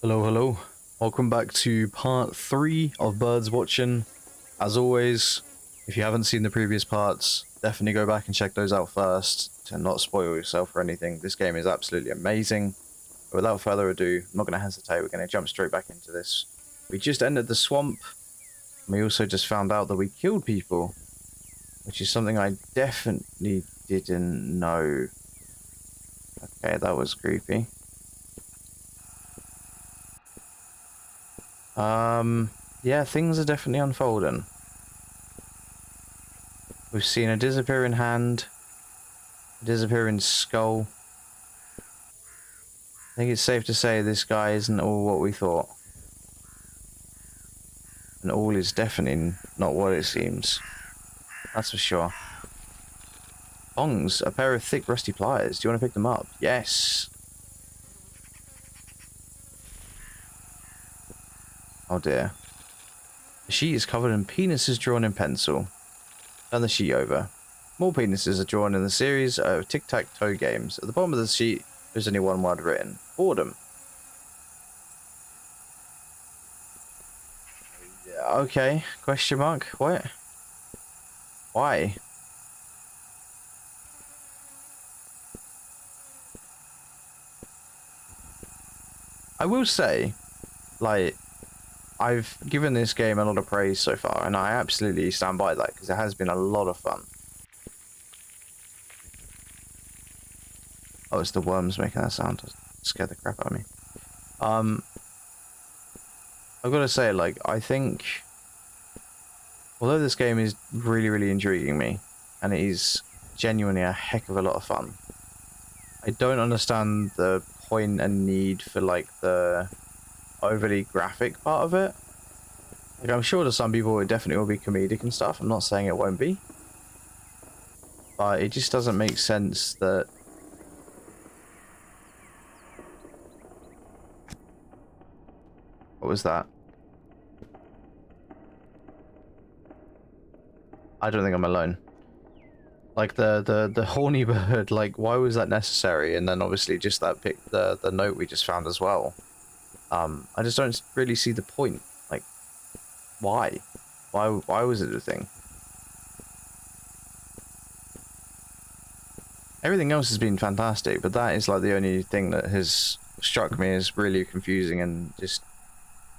Hello, hello. Welcome back to part 3 of Birds Watching. As always, if you haven't seen the previous parts, definitely go back and check those out first to not spoil yourself or anything. This game is absolutely amazing. But without further ado, I'm not going to hesitate. We're going to jump straight back into this. We just entered the swamp. We also just found out that we killed people, which is something I definitely didn't know. Okay, that was creepy. Yeah, things are definitely unfolding. We've seen a disappearing hand, a disappearing skull. I think it's safe to say this guy isn't all what we thought. And all is definitely not what it seems. That's for sure. Tongs, a pair of thick rusty pliers. Do you want to pick them up? Yes. Oh dear. The sheet is covered in penises drawn in pencil. Turn the sheet over. More penises are drawn in the series of tic-tac-toe games. At the bottom of the sheet, there's only one word written. Boredom. Okay, question mark. What? Why? I will say, like, I've given this game a lot of praise so far, and I absolutely stand by that, because it has been a lot of fun. Oh, it's the worms making that sound. It scared the crap out of me. I've got to say, like, I think, although this game is really, really intriguing me, and it is genuinely a heck of a lot of fun, I don't understand the point and need for, like, the overly graphic part of it. Like, I'm sure to some people it definitely will be comedic and stuff. I'm not saying it won't be. But it just doesn't make sense that... What was that? I don't think I'm alone. Like, the horny bird, like, why was that necessary? And then obviously just that the note we just found as well. I just don't really see the point. Like, why? Why was it a thing? Everything else has been fantastic, but that is like the only thing that has struck me as really confusing, and just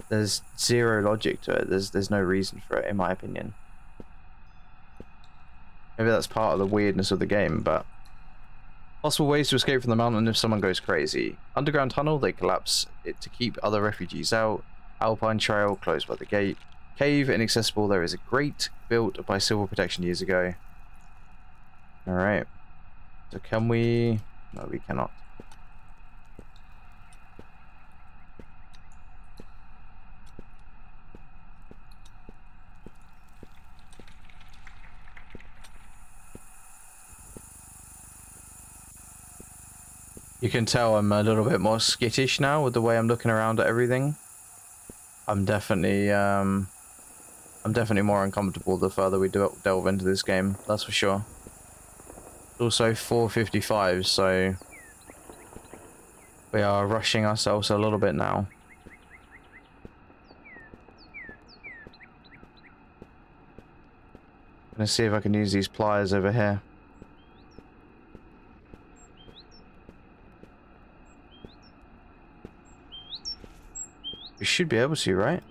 there's zero logic to it. There's no reason for it, in my opinion. Maybe that's part of the weirdness of the game, but... Possible ways to escape from the mountain if someone goes crazy. Underground tunnel, they collapse it to keep other refugees out. Alpine trail, closed by the gate. Cave, inaccessible. There is a grate built by civil protection years ago. Alright. So can we... No, we cannot. You can tell I'm a little bit more skittish now with the way I'm looking around at everything. I'm definitely more uncomfortable the further we delve into this game, that's for sure. It's also 4:55, so we are rushing ourselves a little bit now. I'm gonna see if I can use these pliers over here. We should be able to, right?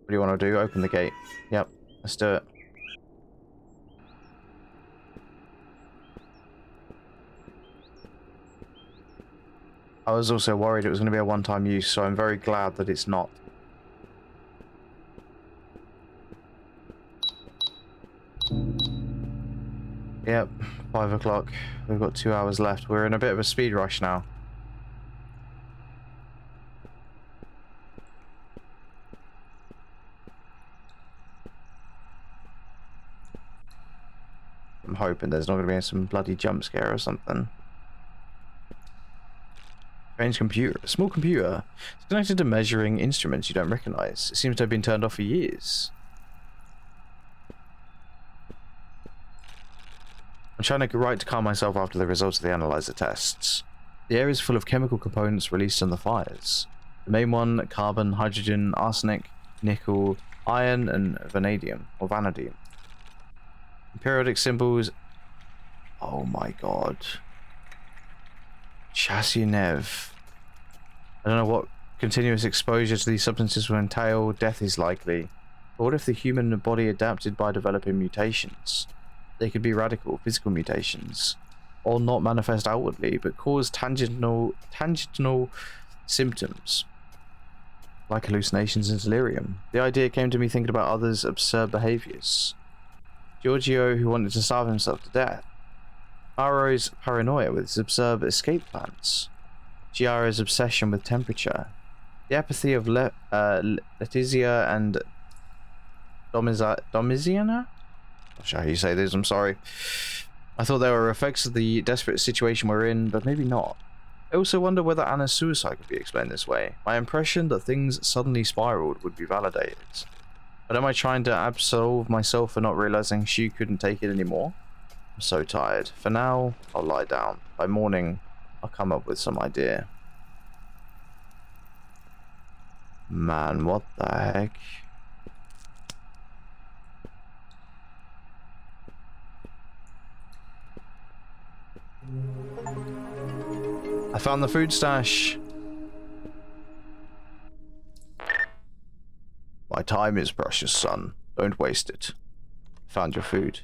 What do you want to do? Open the gate. Yep, let's do it. I was also worried it was going to be a one-time use, so I'm very glad that it's not. Yep, 5 o'clock. We've got 2 hours left. We're in a bit of a speed rush now. I'm hoping there's not going to be some bloody jump scare or something. Strange computer. A small computer. It's connected to measuring instruments you don't recognize. It seems to have been turned off for years. I'm trying to write to calm myself after the results of the analyzer tests. The air is full of chemical components released in the fires. The main one, carbon, hydrogen, arsenic, nickel, iron, and vanadium, or vanadium. Periodic symbols. Oh my god. Chassynev. I don't know what continuous exposure to these substances will entail. Death is likely. But what if the human body adapted by developing mutations? They could be radical, physical mutations, or not manifest outwardly, but cause tangential symptoms, like hallucinations and delirium. The idea came to me thinking about others' absurd behaviors. Giorgio, who wanted to starve himself to death. Aro's paranoia with his absurd escape plans. Giara's obsession with temperature. The apathy of Letizia and Domiziana? Not sure how you say this, I'm sorry. I thought they were effects of the desperate situation we're in, but maybe not. I also wonder whether Anna's suicide could be explained this way. My impression that things suddenly spiraled would be validated. But am I trying to absolve myself for not realizing she couldn't take it anymore? I'm so tired. For now, I'll lie down. By morning, I'll come up with some idea. Man, what the heck? I found the food stash. My time is precious, son. Don't waste it. Found your food.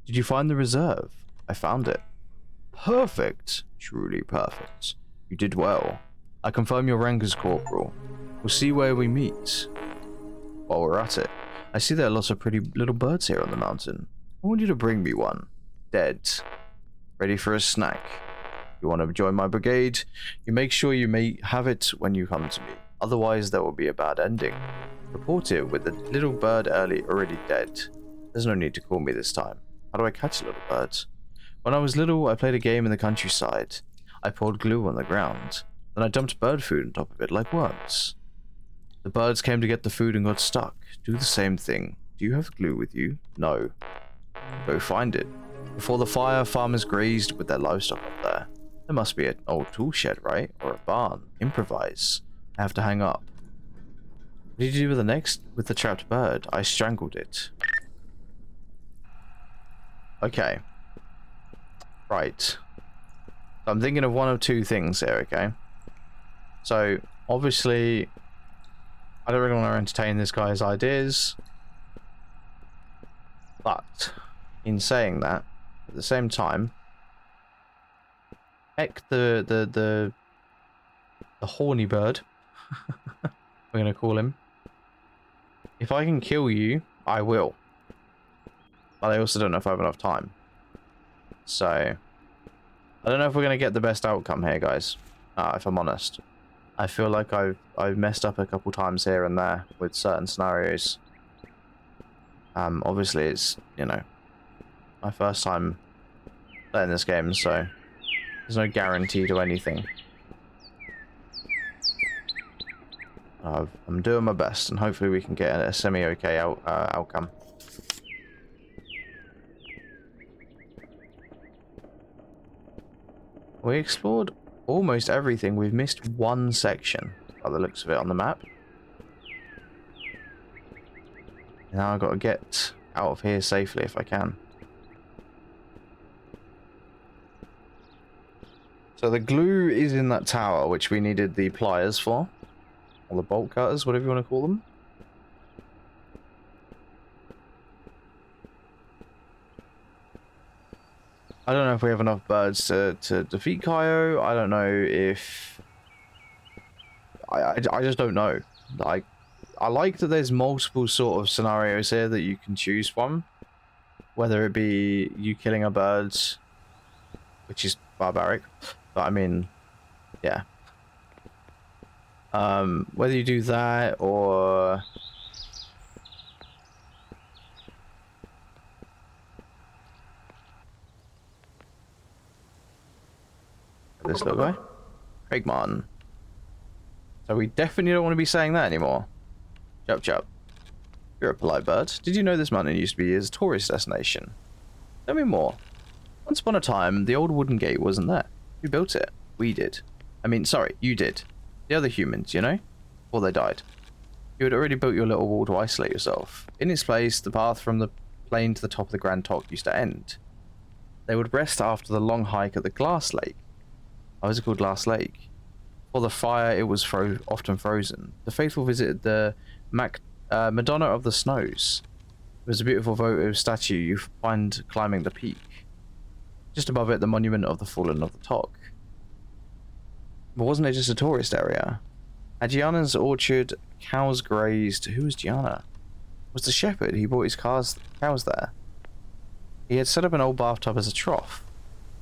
Did you find the reserve? I found it. Perfect. Truly perfect. You did well. I confirm your rank as corporal. We'll see where we meet. While we're at it, I see there are lots of pretty little birds here on the mountain. I want you to bring me one. Dead. Ready for a snack. You want to join my brigade? You make sure you may have it when you come to me. Otherwise, there will be a bad ending. Report it with the little bird already dead. There's no need to call me this time. How do I catch a little bird? When I was little, I played a game in the countryside. I poured glue on the ground. Then I dumped bird food on top of it like worms. The birds came to get the food and got stuck. Do the same thing. Do you have glue with you? No. Go find it. Before the fire, farmers grazed with their livestock up there. There must be an old tool shed, right? Or a barn. Improvise. I have to hang up. What did you do with the trapped bird? I strangled it. Okay. Right. I'm thinking of one of two things here, okay? So, obviously, I don't really want to entertain this guy's ideas. But, in saying that, at the same time, heck the horny bird, we're going to call him. If I can kill you, I will. But I also don't know if I have enough time. So, I don't know if we're going to get the best outcome here, guys. If I'm honest. I feel like I've messed up a couple times here and there with certain scenarios. Obviously it's, you know, my first time playing this game, so there's no guarantee to anything. I'm doing my best, and hopefully we can get a semi-okay outcome. We explored almost everything. We've missed one section, by the looks of it on the map. Now I've got to get out of here safely if I can. So the glue is in that tower, which we needed the pliers for. Or the bolt cutters, whatever you want to call them. I don't know if we have enough birds to defeat Kaio. I don't know if... I just don't know. Like, I like that there's multiple sort of scenarios here that you can choose from. Whether it be you killing a bird, which is barbaric. But I mean, yeah. Whether you do that or... this little guy. Craig Martin. So we definitely don't want to be saying that anymore. Chup chup. You're a polite bird. Did you know this mountain used to be a tourist destination? Tell me more. Once upon a time, the old wooden gate wasn't there. Who built it? We did. I mean, sorry, you did. The other humans, you know? Before they died. You had already built your little wall to isolate yourself. In its place, the path from the plane to the top of the Grand Talk used to end. They would rest after the long hike at the Glass Lake. Why was it called Glass Lake? For the fire, it was often frozen. The faithful visited the Madonna of the Snows. It was a beautiful votive statue you find climbing the peak. Just above it, the monument of the fallen of the Tok. But wasn't it just a tourist area? At Gianna's orchard, cows grazed. Who was Gianna? Was the shepherd. He brought his cows there. He had set up an old bathtub as a trough.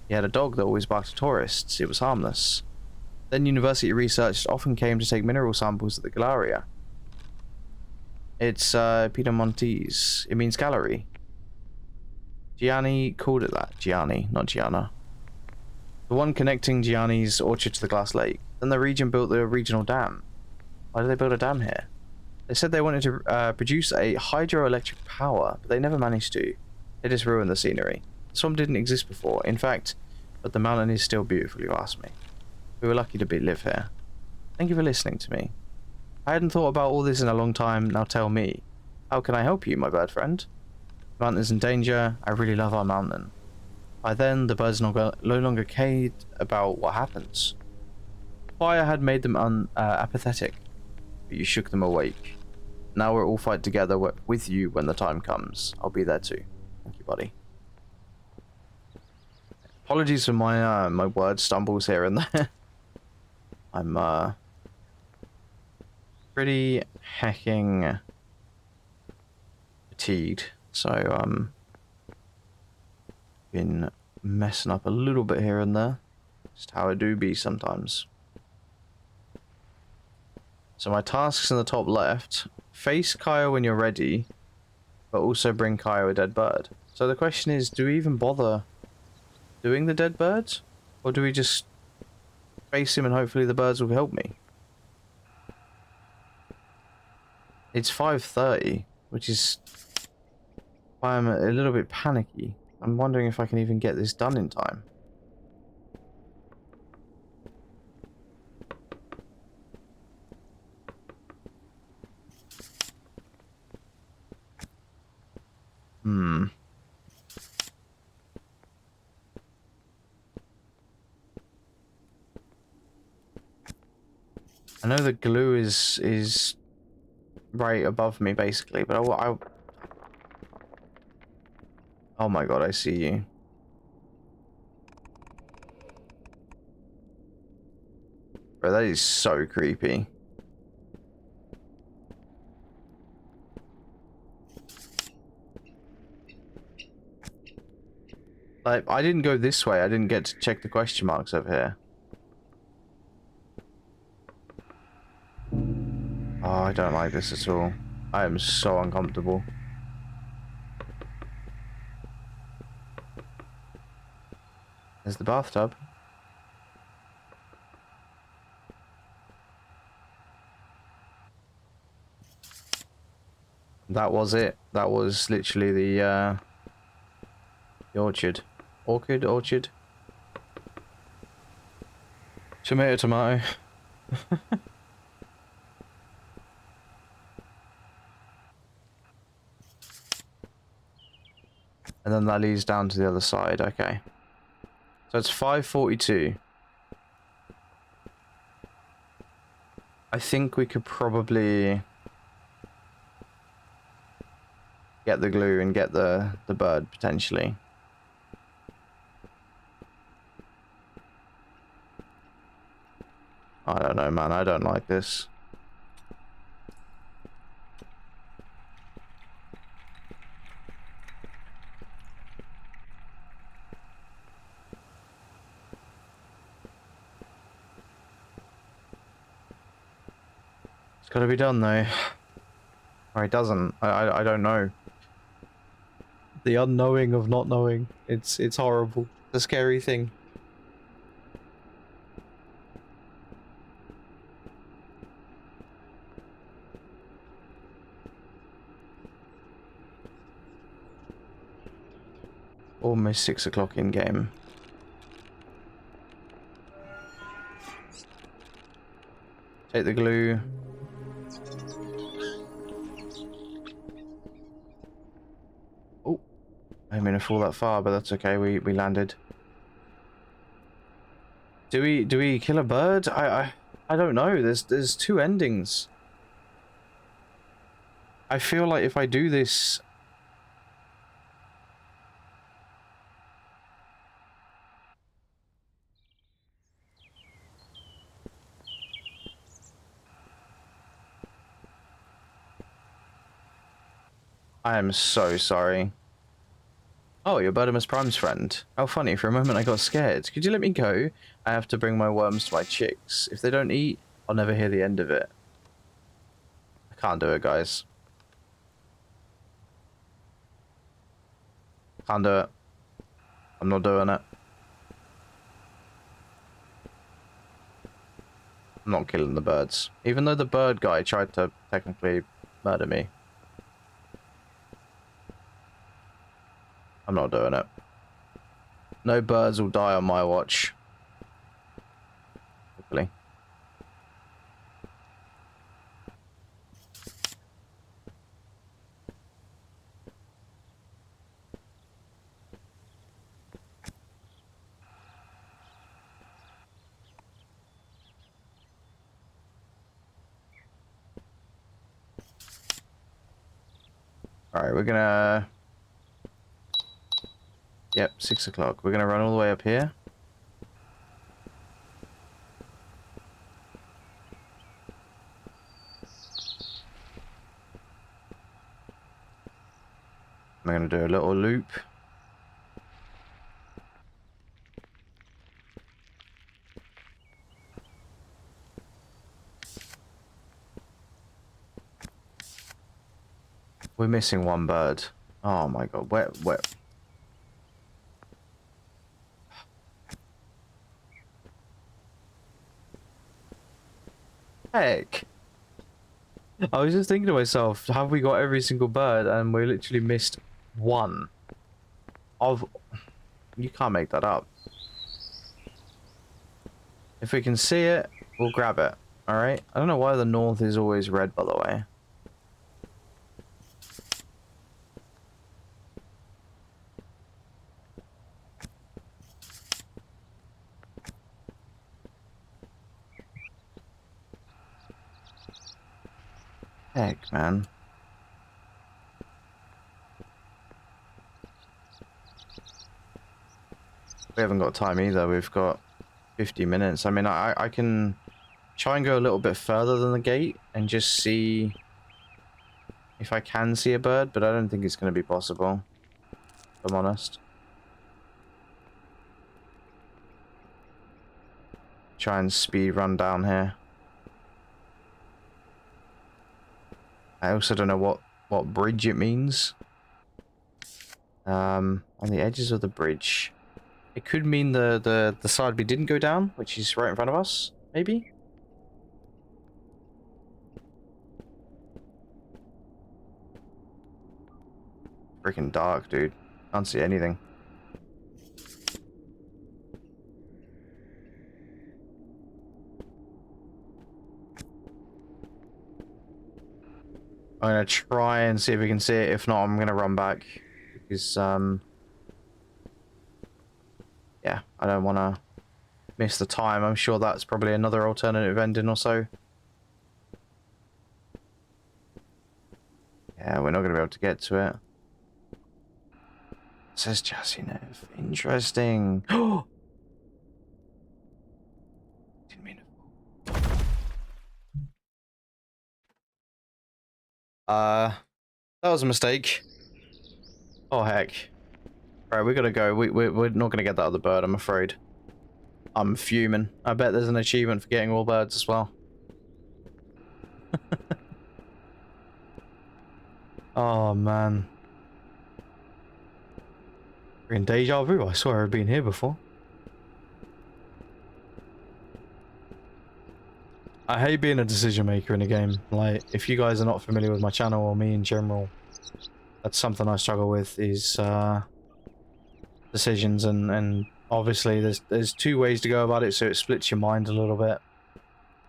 He had a dog that always barked at tourists. It was harmless. Then university researchers often came to take mineral samples at the Galleria. It's Piedemontese. It means gallery. Gianni called it that. Gianni, not Gianna. The one connecting Gianni's orchard to the Glass Lake. Then the region built the regional dam. Why did they build a dam here? They said they wanted to produce a hydroelectric power, but they never managed to. They just ruined the scenery. The swamp didn't exist before, in fact, but the mountain is still beautiful, you ask me. We were lucky to live here. Thank you for listening to me. I hadn't thought about all this in a long time, now tell me. How can I help you, my bird friend? The mountain's in danger, I really love our mountain. By then, the birds no longer cared about what happens. Fire had made them apathetic, but you shook them awake. Now we'll all fight together with you when the time comes. I'll be there too. Thank you, buddy. Apologies for my my word stumbles here and there. I'm pretty hecking fatigued, so been messing up a little bit here and there. Just how I do be sometimes. So my tasks in the top left: face Kaya when you're ready, but also bring Kaya a dead bird. So the question is, do we even bother doing the dead birds, or do we just face him and hopefully the birds will help me? It's 5:30, which is why I'm a little bit panicky. I'm wondering if I can even get this done in time. I know the glue is right above me basically, but I oh my god, I see you. Bro, that is so creepy. Like, I didn't go this way. I didn't get to check the question marks over here. Oh, I don't like this at all. I am so uncomfortable. There's the bathtub. That was it. That was literally the orchard. Orchard. Tomato, tomato. And then that leads down to the other side. Okay. So it's 5:42. I think we could probably get the glue and get the bird potentially. I don't know, man. I don't like this. It's got to be done though. Or it doesn't. I don't know. The unknowing of not knowing. It's horrible. It's a scary thing. Almost 6 o'clock in game. Take the glue. Oh, I didn't mean to fall that far, but that's okay. We landed. Do we kill a bird? I don't know. There's two endings. I feel like if I do this, I am so sorry. Oh, you're Birdimus Prime's friend. How funny, for a moment I got scared. Could you let me go? I have to bring my worms to my chicks. If they don't eat, I'll never hear the end of it. I can't do it, guys. Can't do it. I'm not doing it. I'm not killing the birds. Even though the bird guy tried to technically murder me. I'm not doing it. No birds will die on my watch. Hopefully. Alright, we're gonna... Yep, 6 o'clock. We're gonna run all the way up here. I'm gonna do a little loop. We're missing one bird. Oh my god, where? Heck. I was just thinking to myself, have we got every single bird and we literally missed one of... You can't make that up. If we can see it, we'll grab it. Alright? I don't know why the north is always red, by the way. Heck, man. We haven't got time either. We've got 50 minutes. I mean, I can try and go a little bit further than the gate and just see if I can see a bird, but I don't think it's going to be possible, if I'm honest. Try and speed run down here. I also don't know what bridge it means. On the edges of the bridge. It could mean the side we didn't go down, which is right in front of us, maybe? Freaking dark, dude. Can't see anything. I'm gonna try and see if we can see it. If not, I'm gonna run back. Because, yeah, I don't want to miss the time. I'm sure that's probably another alternative ending or so. Yeah, we're not going to be able to get to it. It says chassis nerve. Interesting. Oh! Didn't mean to. That was a mistake. Oh, heck. Alright, we gotta go. We're not gonna get that other bird, I'm afraid. I'm fuming. I bet there's an achievement for getting all birds as well. Oh, man. We're in deja vu. I swear I've been here before. I hate being a decision maker in a game. Like, if you guys are not familiar with my channel or me in general, that's something I struggle with is decisions, and obviously there's two ways to go about it, so it splits your mind a little bit.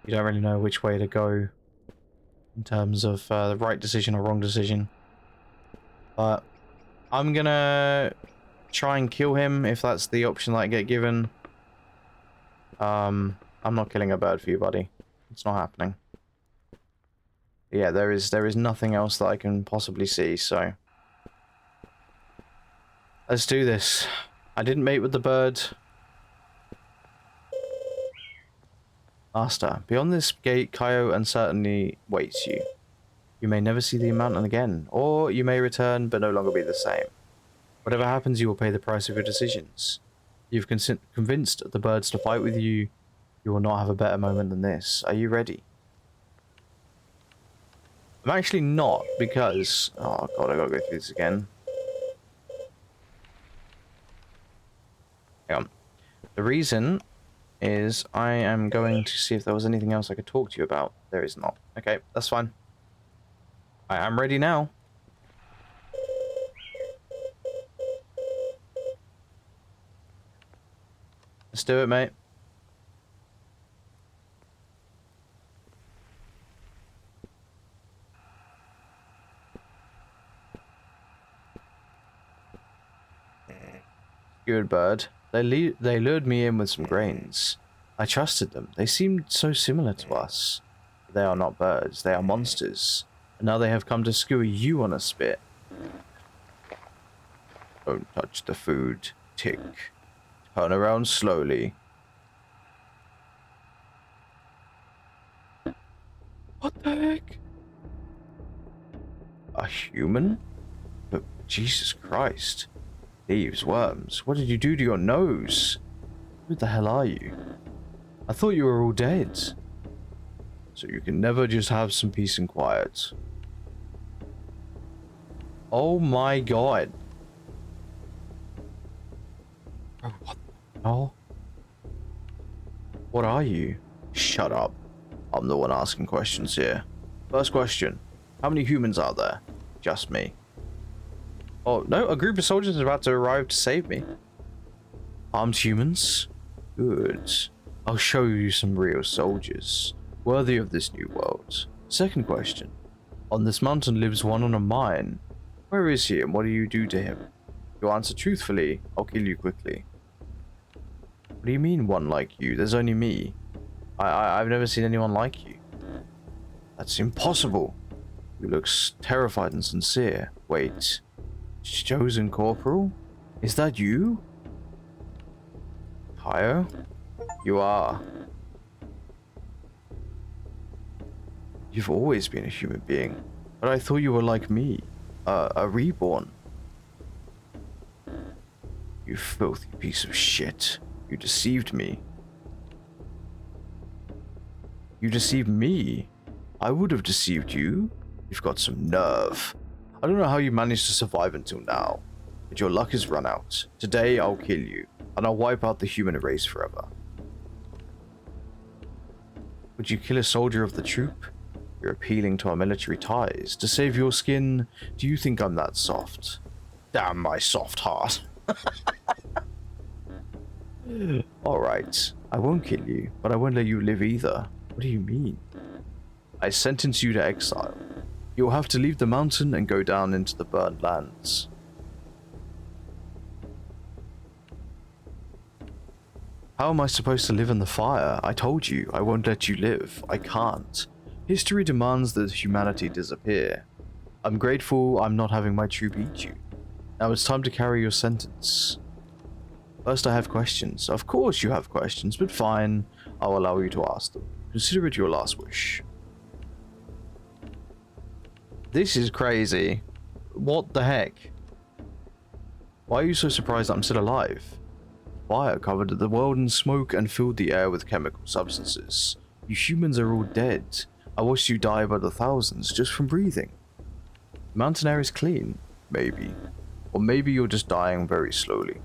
You don't really know which way to go in terms of the right decision or wrong decision. But I'm gonna try and kill him if that's the option that I get given. I'm not killing a bird for you, buddy. It's not happening. Yeah, there is nothing else that I can possibly see, so let's do this. I didn't mate with the bird. Master, beyond this gate, Kaio uncertainly waits you. You may never see the mountain again, or you may return but no longer be the same. Whatever happens, you will pay the price of your decisions. You've convinced the birds to fight with you. You will not have a better moment than this. Are you ready? I'm actually not, because... Oh god, I gotta go through this again. Hang on. The reason is I am going to see if there was anything else I could talk to you about. There is not. Okay, that's fine. I am ready now. Let's do it, mate. Good bird. They lured me in with some grains. I trusted them. They seemed so similar to us. They are not birds. They are monsters. And now they have come to skewer you on a spit. Don't touch the food. Tick. Turn around slowly. What the heck? A human? But Jesus Christ. Thieves, worms. What did you do to your nose? Who the hell are you? I thought you were all dead. So you can never just have some peace and quiet. Oh my god. Bro, what the hell? What are you? Shut up. I'm the one asking questions here. First question. How many humans are there? Just me. Oh, no, a group of soldiers is about to arrive to save me. Armed humans? Good. I'll show you some real soldiers, worthy of this new world. Second question. On this mountain lives one on a mine. Where is he and what do you do to him? If you answer truthfully, I'll kill you quickly. What do you mean one like you? There's only me. I've never seen anyone like you. That's impossible. You look terrified and sincere. Wait. Chosen Corporal? Is that you? Kaio? You are. You've always been a human being, but I thought you were like me, a reborn. You filthy piece of shit. You deceived me. You deceived me? I would have deceived you. You've got some nerve. I don't know how you managed to survive until now, but your luck has run out. Today I'll kill you, and I'll wipe out the human race forever. Would you kill a soldier of the troop? You're appealing to our military ties. To save your skin, do you think I'm that soft? Damn my soft heart. Alright, I won't kill you, but I won't let you live either. What do you mean? I sentence you to exile. You'll have to leave the mountain and go down into the burned lands. How am I supposed to live in the fire? I told you, I won't let you live. I can't. History demands that humanity disappear. I'm grateful I'm not having my troop eat you. Now it's time to carry your sentence. First I have questions. Of course you have questions, but fine. I'll allow you to ask them. Consider it your last wish. This is crazy. What the heck? Why are you so surprised I'm still alive? Fire covered the world in smoke and filled the air with chemical substances. You humans are all dead. I watched you die by the thousands just from breathing. The mountain air is clean. Maybe. Or maybe you're just dying very slowly.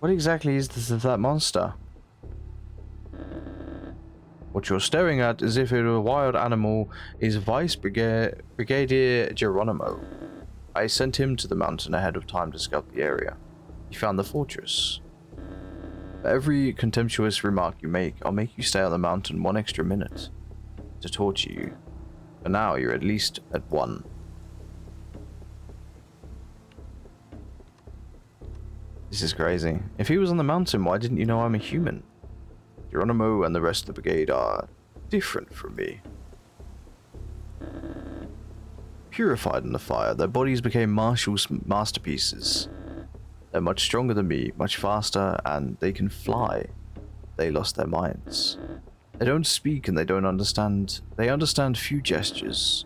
What exactly is this of that monster? What you're staring at, as if it were a wild animal, is Brigadier Geronimo. I sent him to the mountain ahead of time to scout the area. He found the fortress. For every contemptuous remark you make, I'll make you stay on the mountain 1 extra minute to torture you. For now, you're at least at 1. This is crazy. If he was on the mountain, why didn't you know I'm a human? Geronimo and the rest of the brigade are different from me. Purified in the fire, their bodies became Marshall's masterpieces. They're much stronger than me, much faster, and they can fly. They lost their minds. They don't speak and they don't understand. They understand few gestures,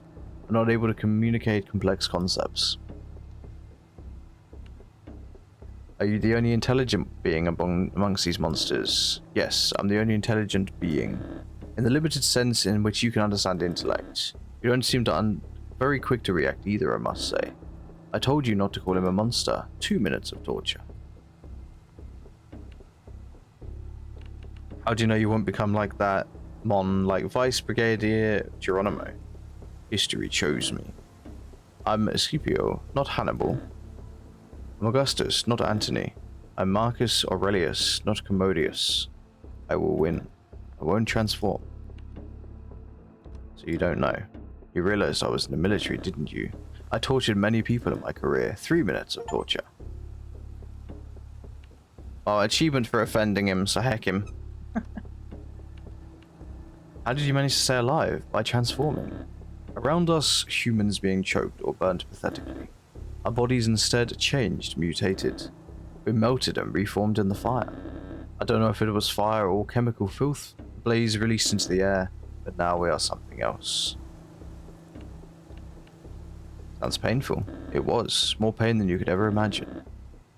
are not able to communicate complex concepts. Are you the only intelligent being amongst these monsters? Yes, I'm the only intelligent being. In the limited sense in which you can understand intellect. You don't seem to very quick to react either, I must say. I told you not to call him a monster. 2 minutes of torture. How do you know you won't become like that like Vice Brigadier Geronimo? History chose me. I'm Scipio, not Hannibal. I'm Augustus, not Antony. I'm Marcus Aurelius, not Commodius. I will win. I won't transform. So you don't know. You realized I was in the military, didn't you? I tortured many people in my career. 3 minutes of torture. Oh, achievement for offending him, so heck him. How did you manage to stay alive? By transforming. Around us, humans being choked or burnt pathetically. Our bodies instead changed, mutated. We melted and reformed in the fire. I don't know if it was fire or chemical filth, blaze released into the air, but now we are something else. Sounds painful. It was. More pain than you could ever imagine.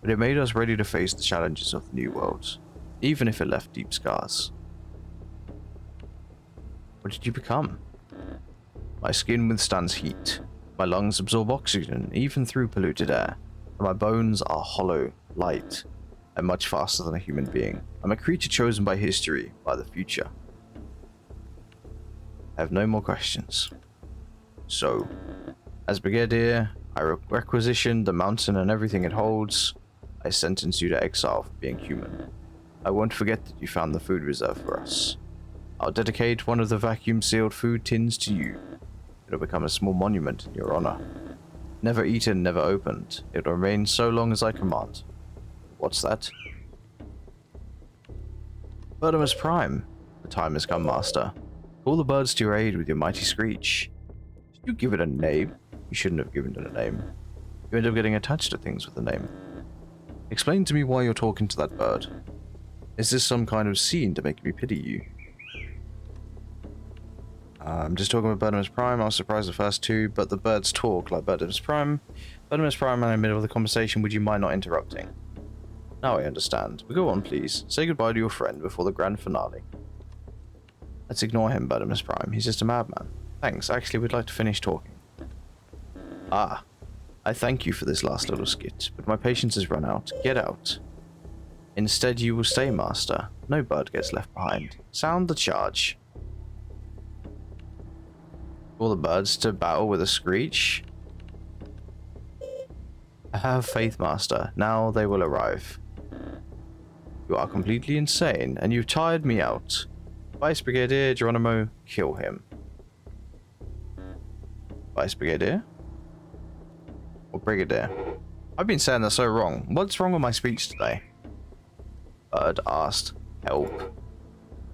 But it made us ready to face the challenges of the new world, even if it left deep scars. What did you become? My skin withstands heat. My lungs absorb oxygen, even through polluted air. And my bones are hollow, light, and much faster than a human being. I'm a creature chosen by history, by the future. I have no more questions. So, as Brigadier, I requisitioned the mountain and everything it holds. I sentence you to exile for being human. I won't forget that you found the food reserve for us. I'll dedicate one of the vacuum-sealed food tins to you. It'll become a small monument in your honor. Never eaten, never opened. It'll remain so long as I command. What's that? Birdimus Prime. The time has come, Master. Call the birds to your aid with your mighty screech. Did you give it a name? You shouldn't have given it a name. You end up getting attached to things with a name. Explain to me why you're talking to that bird. Is this some kind of scene to make me pity you? I'm just talking about Birdimus Prime. I was surprised the first two, but the birds talk like Birdimus Prime. Birdimus Prime, I'm in the middle of the conversation. Would you mind not interrupting? Now I understand. But go on, please. Say goodbye to your friend before the grand finale. Let's ignore him, Birdimus Prime. He's just a madman. Thanks. Actually, we'd like to finish talking. Ah. I thank you for this last little skit, but my patience has run out. Get out. Instead, you will stay, Master. No bird gets left behind. Sound the charge. All the birds to battle with a screech. I have faith, Master. Now they will arrive. You are completely insane, and you've tired me out. Vice Brigadier Geronimo, kill him. Vice Brigadier? Or Brigadier? I've been saying that so wrong. What's wrong with my speech today? Bird asked. Help.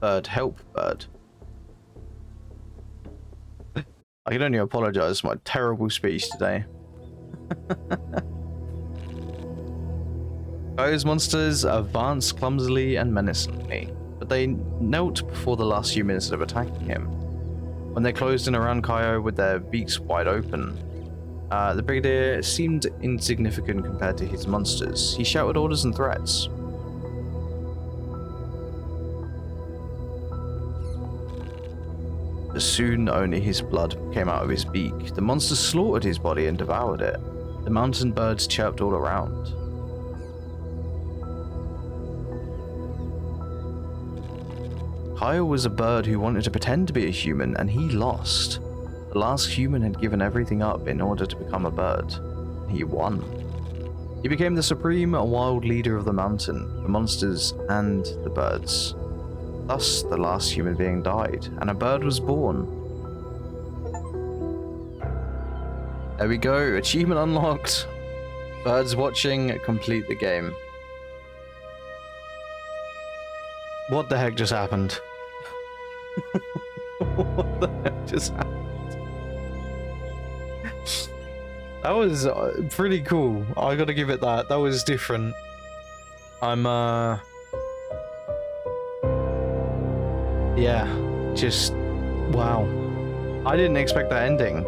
Bird, help, bird. I can only apologize for my terrible speech today. Those monsters advanced clumsily and menacingly, but they knelt before the last few minutes of attacking him. When they closed in around Kaio with their beaks wide open, the Brigadier seemed insignificant compared to his monsters. He shouted orders and threats. But soon only his blood came out of his beak. The monsters slaughtered his body and devoured it. The mountain birds chirped all around. Kaio was a bird who wanted to pretend to be a human, and he lost. The last human had given everything up in order to become a bird. He won. He became the supreme wild leader of the mountain, the monsters, and the birds. Thus, the last human being died, and a bird was born. There we go, achievement unlocked. Birds watching, complete the game. What the heck just happened? What the heck just happened? That was pretty cool. I gotta give it that. That was different. Yeah, just wow. I didn't expect that ending.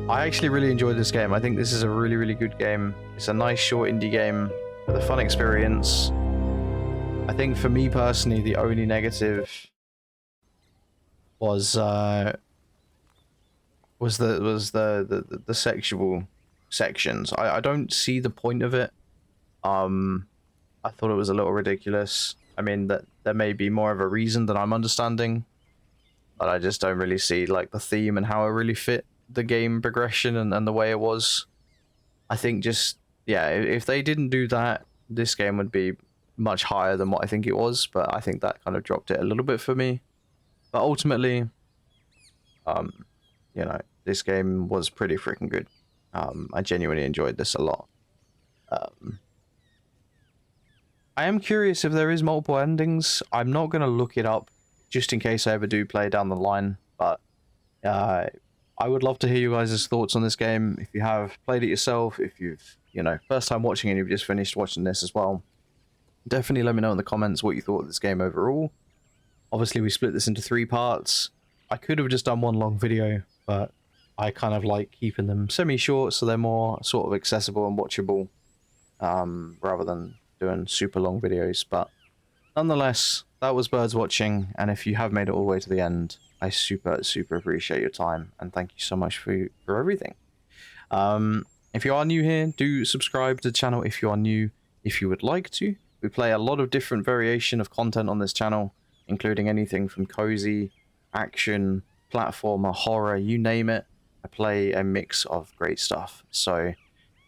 I actually really enjoyed this game. I think this is a really, really good game. It's a nice short indie game with a fun experience. I think for me personally, the only negative was the sexual sections. I don't see the point of it. I thought it was a little ridiculous. I mean, that there may be more of a reason than I'm understanding, but I just don't really see like the theme and how it really fit the game progression and the way it was. I think just, yeah, if they didn't do that, this game would be much higher than what I think it was, but I think that kind of dropped it a little bit for me. But ultimately, you know, this game was pretty freaking good. I genuinely enjoyed this a lot. I am curious if there is multiple endings. I'm not going to look it up just in case I ever do play down the line, but I would love to hear you guys' thoughts on this game. If you have played it yourself, if you've, you know, first time watching and you've just finished watching this as well, definitely let me know in the comments what you thought of this game overall. Obviously, we split this into 3 parts. I could have just done one long video, but I kind of like keeping them semi-short so they're more sort of accessible and watchable, rather than doing super long videos. But nonetheless, that was Birds Watching, and if you have made it all the way to the end, I super appreciate your time, and thank you so much for everything. If you are new here, do subscribe to the channel if you are new, if you would like to. We play a lot of different variation of content on this channel, including anything from cozy, action, platformer, horror, you name it. I play a mix of great stuff. So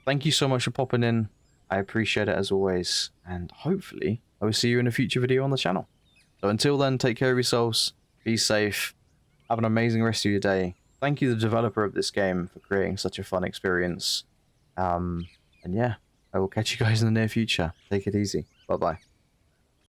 thank you so much for popping in. I appreciate it as always, and hopefully I will see you in a future video on the channel. So until then, take care of yourselves, be safe, have an amazing rest of your day. Thank you, the developer of this game, for creating such a fun experience. And yeah, I will catch you guys in the near future. Take it easy. Bye-bye.